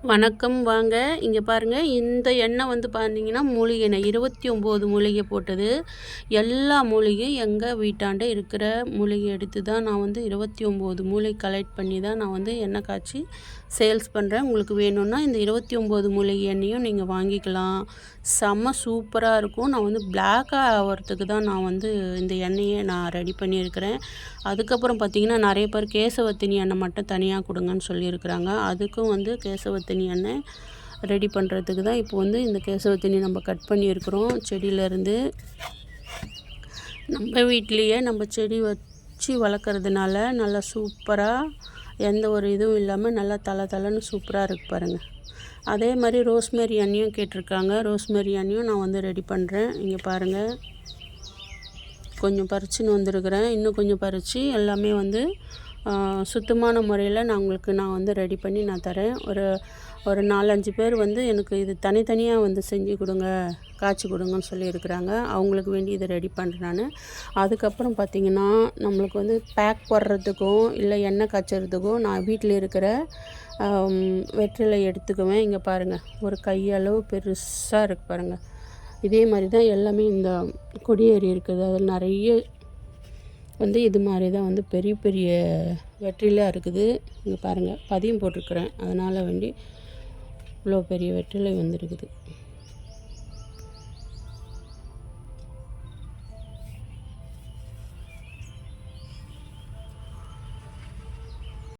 வணக்கம். வாங்க இங்கே பாருங்கள். இந்த எண்ணெய் வந்து பார்த்தீங்கன்னா மூலிகை எண்ணெய் 29 மூலிகை போட்டது. எல்லா மூலிகையும் எங்கள் வீட்டாண்ட இருக்கிற மூலிகை எடுத்து தான் நான் வந்து 29 மூலிகை கலெக்ட் பண்ணி தான் நான் வந்து எண்ணெய் காய்ச்சி சேல்ஸ் பண்ணுறேன். உங்களுக்கு வேணும்னா இந்த 29 மூலிகை எண்ணெயும் நீங்கள் வாங்கிக்கலாம். செம்ம சூப்பராக இருக்கும். நான் வந்து பிளாக்காக ஆகிறதுக்கு தான் நான் வந்து இந்த எண்ணெயை நான் ரெடி பண்ணியிருக்கிறேன். அதுக்கப்புறம் பார்த்திங்கன்னா நிறைய பேர் கேசவத்தினி எண்ணெய் மட்டும் தனியாக கொடுங்கன்னு சொல்லியிருக்கிறாங்க. அதுக்கும் வந்து கேசவத்தினி எண்ணெய் ரெடி பண்ணுறதுக்கு தான் இப்போ வந்து இந்த கேசவத்தினி நம்ம கட் பண்ணியிருக்கிறோம் செடியிலேருந்து. நம்ம வீட்லேயே நம்ம செடி வச்சு வளர்க்குறதுனால நல்லா சூப்பராக எந்த ஒரு இதுவும் இல்லாமல் நல்லா தலை சூப்பராக இருக்குது பாருங்கள். அதே மாதிரி ரோஸ்மேரி எண்ணெயும் கேட்டிருக்காங்க. ரோஸ்மேரி எண்ணெயும் நான் வந்து ரெடி பண்ணுறேன். இங்கே பாருங்கள், கொஞ்சம் பறிச்சுன்னு வந்திருக்கிறேன். இன்னும் கொஞ்சம் பறித்து எல்லாமே வந்து சுத்தமான முறையில் நான் வந்து ரெடி பண்ணி நான் தரேன். ஒரு 4-5 பேர் வந்து எனக்கு இது தனித்தனியாக வந்து செஞ்சு கொடுங்க, காய்ச்சி கொடுங்கன்னு சொல்லியிருக்கிறாங்க. அவங்களுக்கு வேண்டி இதை ரெடி பண்ணுறேன் நான். அதுக்கப்புறம் பார்த்திங்கன்னா நம்மளுக்கு வந்து பேக் போடுறதுக்கும் இல்லை எண்ணெய் காய்ச்சறதுக்கும் நான் வீட்டில் இருக்கிற வெற்றிலை எடுத்துக்குவேன். இங்கே பாருங்கள், ஒரு கையளவு பெருசாக இருக்குது பாருங்கள். இதே மாதிரி தான் எல்லாமே இந்த கொடியேறி இருக்குது. அதில் நிறைய வந்து இது மாதிரி தான் வந்து பெரிய பெரிய வெற்றிலையாக இருக்குது. இங்கே பாருங்கள், பதியம் போட்டிருக்கிறேன். அதனால் வேண்டி இவ்வளோ பெரிய வெற்றிலை வந்துருக்குது.